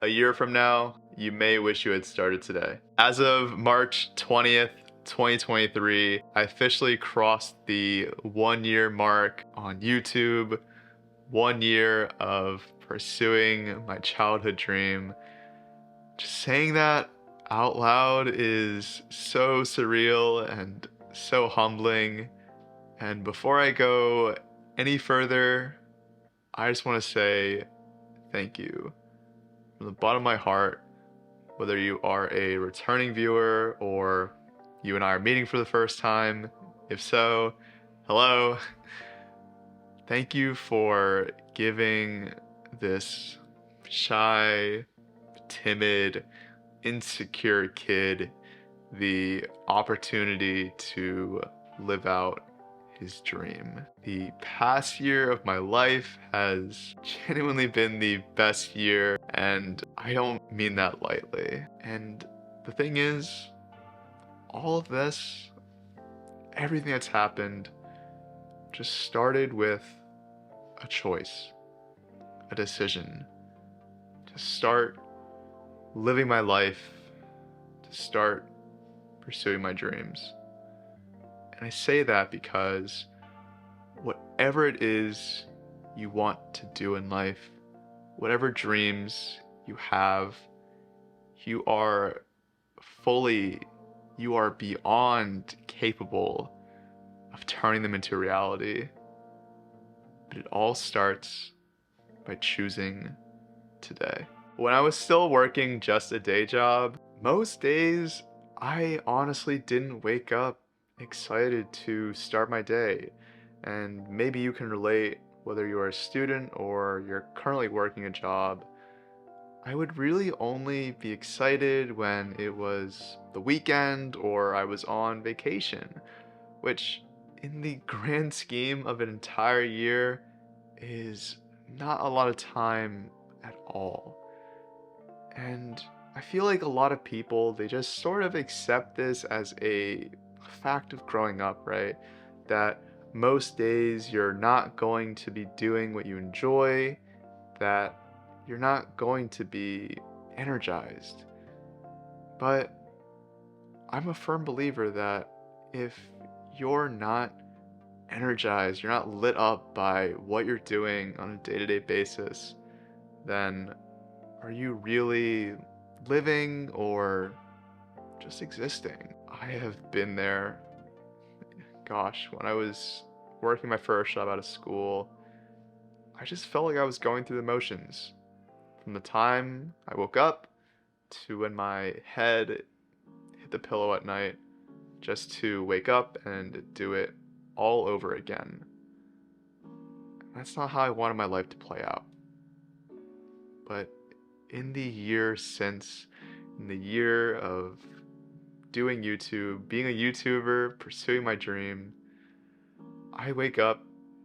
A year from now, you may wish you had started today. As of March 20th, 2023, I officially crossed the 1 year mark on YouTube. 1 year of pursuing my childhood dream. Just saying that out loud is so surreal and so humbling. And before I go any further, I just want to say thank you from the bottom of my heart, whether you are a returning viewer or you and I are meeting for the first time. If so, hello. Thank you for giving this shy, timid, insecure kid the opportunity to live out his dream. The past year of my life has genuinely been the best year, and I don't mean that lightly. And the thing is, all of this, everything that's happened, just started with a choice, a decision to start living my life, to start pursuing my dreams. And I say that because whatever it is you want to do in life, whatever dreams you have, you are beyond capable of turning them into reality. But it all starts by choosing today. When I was still working just a day job, most days I honestly didn't wake up excited to start my day. And maybe you can relate, whether you're a student or you're currently working a job. I would really only be excited when it was the weekend or I was on vacation, which in the grand scheme of an entire year is not a lot of time at all. And I feel like a lot of people, they just sort of accept this as a fact of growing up, right? That most days you're not going to be doing what you enjoy, that you're not going to be energized. But I'm a firm believer that if you're not energized, you're not lit up by what you're doing on a day-to-day basis, then are you really living or just existing? I have been there. Gosh, when I was working my first job out of school, I just felt like I was going through the motions. From the time I woke up to when my head hit the pillow at night, just to wake up and do it all over again. That's not how I wanted my life to play out. But in the year since, in the year of doing YouTube, being a YouTuber, pursuing my dream, I wake up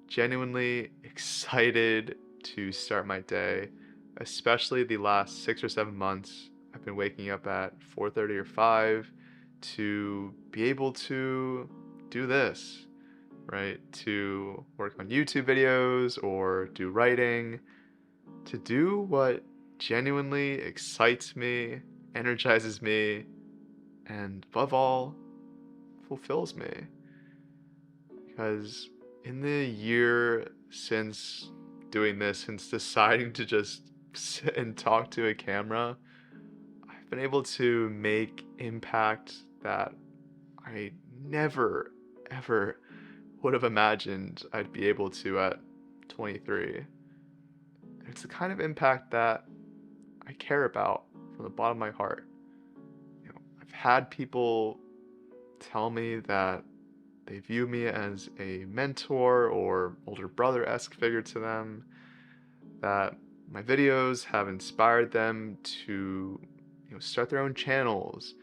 genuinely excited to start my day, especially the last 6 or 7 months. I've been waking up at 4:30 or 5 to be able to do this, right? To work on YouTube videos or do writing, to do what genuinely excites me, energizes me, and above all, fulfills me. Because in the year since doing this, since deciding to just sit and talk to a camera, I've been able to make impact that I never, ever would have imagined I'd be able to at 23. It's the kind of impact that I care about from the bottom of my heart. I've had people tell me that they view me as a mentor or older brother-esque figure to them, that my videos have inspired them to start their own channels,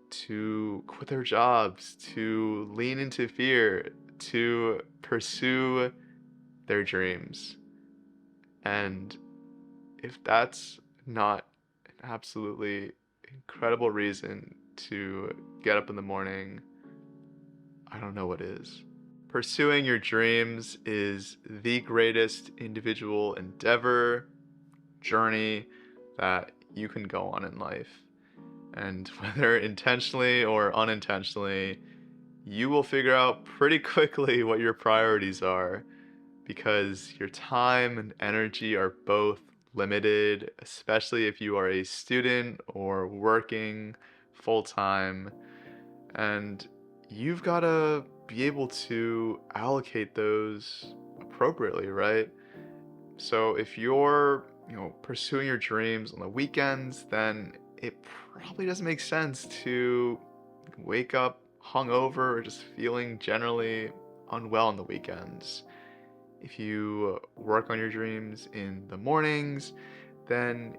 to quit their jobs, to lean into fear, to pursue their dreams. And if that's not an absolutely incredible reason to get up in the morning, I don't know what is. Pursuing your dreams is the greatest individual endeavor, journey that you can go on in life. And whether intentionally or unintentionally, you will figure out pretty quickly what your priorities are because your time and energy are both limited, especially if you are a student or working full time. And you've got to be able to allocate those appropriately, right? So if you're, pursuing your dreams on the weekends, then it probably doesn't make sense to wake up hungover or just feeling generally unwell on the weekends. If you work on your dreams in the mornings, then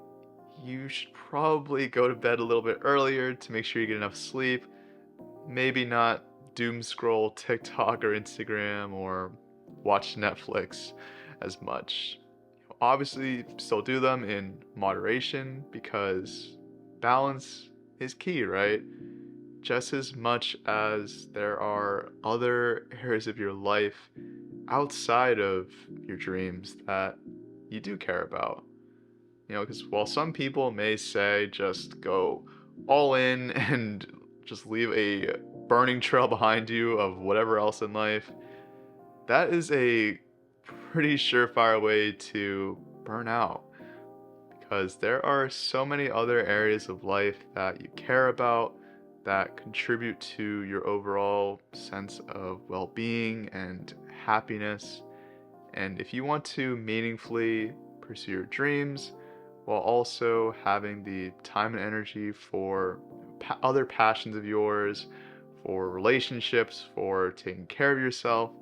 you should probably go to bed a little bit earlier to make sure you get enough sleep. Maybe not doom scroll TikTok or Instagram or watch Netflix as much. Obviously, still do them in moderation because balance is key, right? Just as much as there are other areas of your life outside of your dreams that you do care about. Because while some people may say just go all in and just leave a burning trail behind you of whatever else in life, that is a pretty surefire way to burn out. Because there are so many other areas of life that you care about that contribute to your overall sense of well being and happiness. And if you want to meaningfully pursue your dreams while also having the time and energy for other passions of yours, for relationships, for taking care of yourself,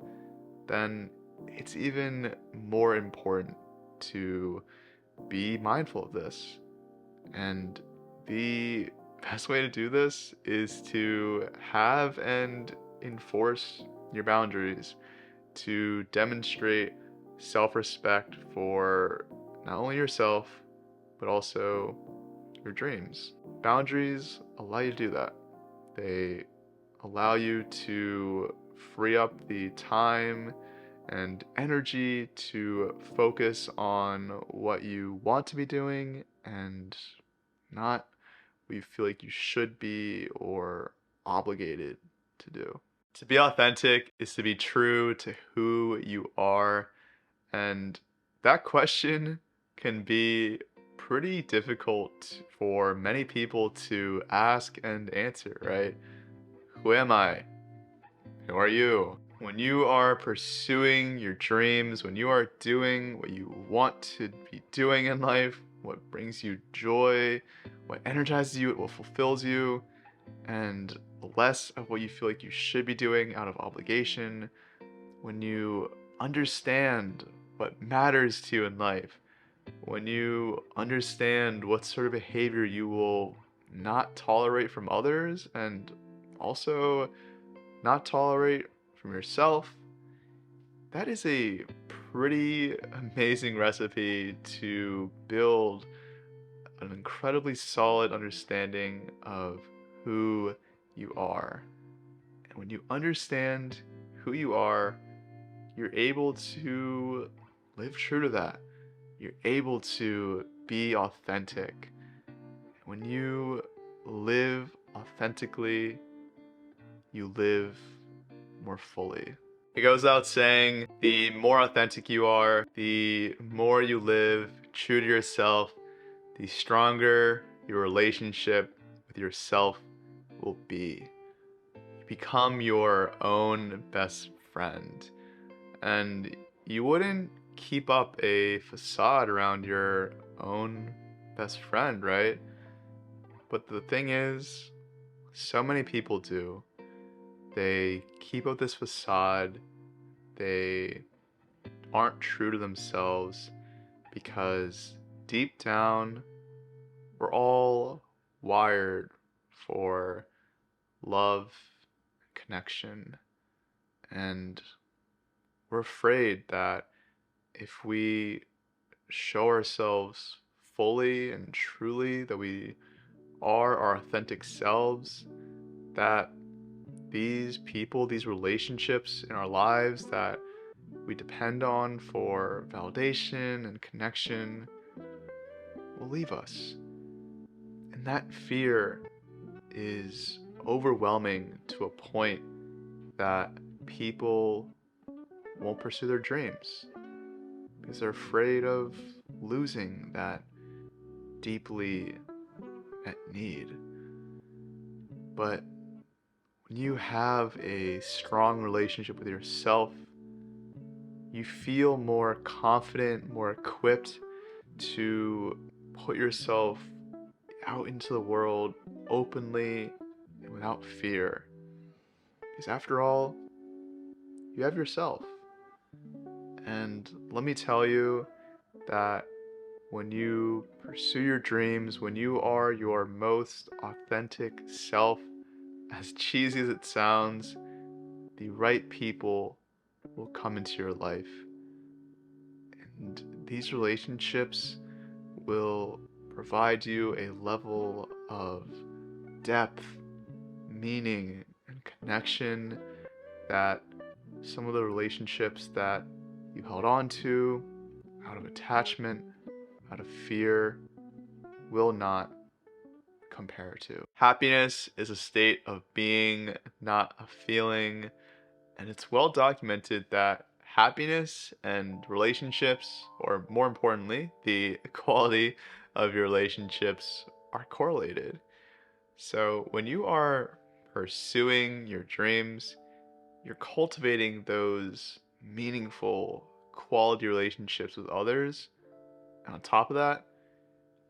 then it's even more important to be mindful of this. And the best way to do this is to have and enforce your boundaries, to demonstrate self-respect for not only yourself, but also your dreams. Boundaries allow you to do that. They allow you to free up the time and energy to focus on what you want to be doing and not what you feel like you should be or obligated to do. To be authentic is to be true to who you are, and that question can be pretty difficult for many people to ask and answer, right? Who am I? Who are you? When you are pursuing your dreams, when you are doing what you want to be doing in life, what brings you joy, what energizes you, what fulfills you, and less of what you feel like you should be doing out of obligation, when you understand what matters to you in life, when you understand what sort of behavior you will not tolerate from others and also not tolerate from yourself, that is a pretty amazing recipe to build an incredibly solid understanding of who you are. And when you understand who you are, you're able to live true to that. You're able to be authentic. When you live authentically, you live more fully. It goes without saying, the more authentic you are, the more you live true to yourself, the stronger your relationship with yourself will be. You become your own best friend. And you wouldn't keep up a facade around your own best friend, right? But the thing is, so many people do. They keep up this facade. They aren't true to themselves because deep down, we're all wired for love, connection, and we're afraid that if we show ourselves fully and truly that we are our authentic selves, that these people, these relationships in our lives that we depend on for validation and connection will leave us. And that fear is overwhelming to a point that people won't pursue their dreams because they're afraid of losing that deeply met need. But when you have a strong relationship with yourself, you feel more confident, more equipped to put yourself out into the world openly and without fear. Because after all, you have yourself. And let me tell you that when you pursue your dreams, when you are your most authentic self, as cheesy as it sounds, the right people will come into your life. And these relationships will provide you a level of depth, meaning, and connection that some of the relationships that you held on to out of attachment, out of fear, will not compare to. Happiness is a state of being, not a feeling, and it's well documented that happiness and relationships, or more importantly, the quality of your relationships, are correlated. So when you are pursuing your dreams, you're cultivating those meaningful quality relationships with others. And on top of that,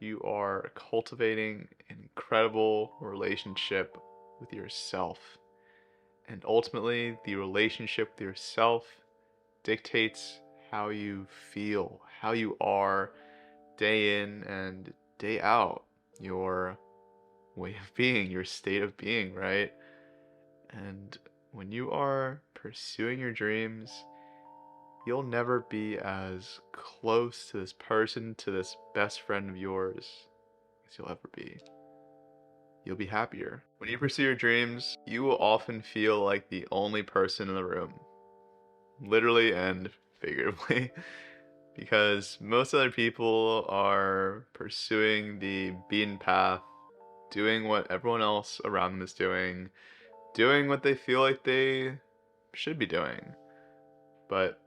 you are cultivating an incredible relationship with yourself. And ultimately, the relationship with yourself dictates how you feel, how you are day in and day out, your way of being, your state of being, right? And when you are pursuing your dreams, you'll never be as close to this person, to this best friend of yours, as you'll ever be. You'll be happier. When you pursue your dreams, you will often feel like the only person in the room, literally and figuratively, because most other people are pursuing the beaten path, doing what everyone else around them is doing what they feel like they should be doing. But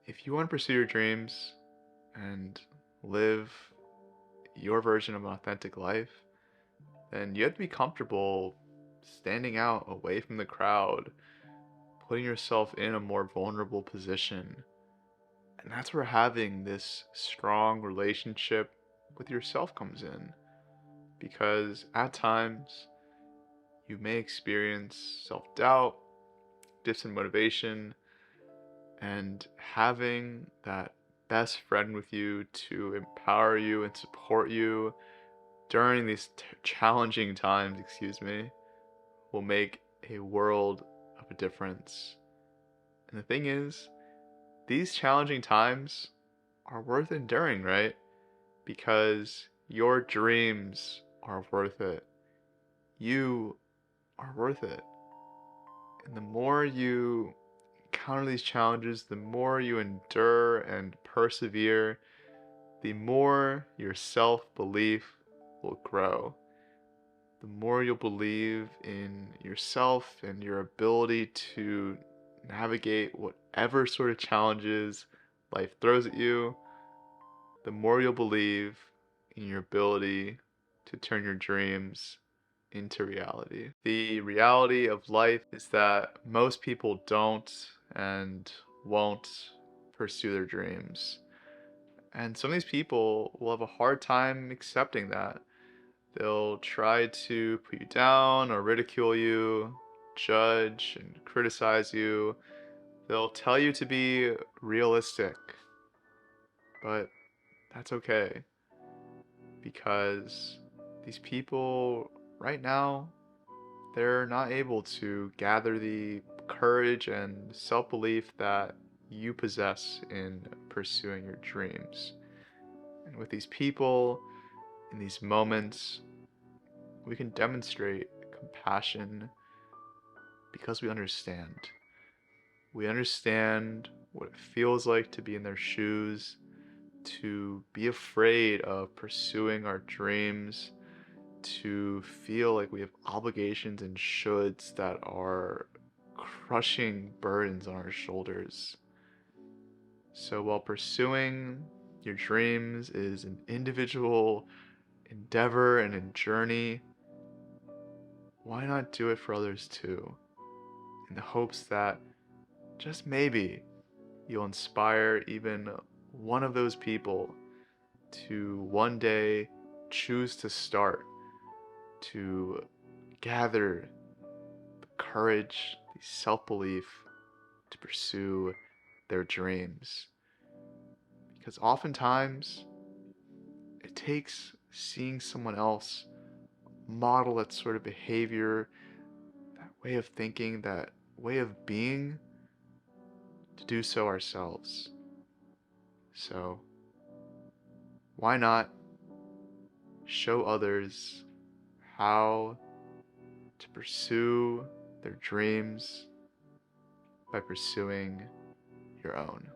if you want to pursue your dreams and live your version of an authentic life, then you have to be comfortable standing out away from the crowd, putting yourself in a more vulnerable position. And that's where having this strong relationship with yourself comes in. Because at times, you may experience self-doubt, dips in motivation, and having that best friend with you to empower you and support you during these challenging times, will make a world of a difference. And the thing is, these challenging times are worth enduring, right? Because your dreams are worth it. You are worth it. And the more you encounter these challenges, the more you endure and persevere, the more your self-belief will grow. The more you'll believe in yourself and your ability to navigate whatever sort of challenges life throws at you, the more you'll believe in your ability to turn your dreams into reality. The reality of life is that most people don't and won't pursue their dreams. And some of these people will have a hard time accepting that. They'll try to put you down or ridicule you, judge and criticize you. They'll tell you to be realistic. But that's okay. Because these people right now, they're not able to gather the courage and self-belief that you possess in pursuing your dreams. And with these people, in these moments, we can demonstrate compassion because we understand. We understand what it feels like to be in their shoes, to be afraid of pursuing our dreams, to feel like we have obligations and shoulds that are crushing burdens on our shoulders. So while pursuing your dreams is an individual endeavor and a journey, why not do it for others too? In the hopes that just maybe you'll inspire even one of those people to one day choose to start, to gather the courage, the self belief to pursue their dreams. Because oftentimes it takes seeing someone else model that sort of behavior, that way of thinking, that way of being, to do so ourselves. So, why not show others how to pursue their dreams by pursuing your own?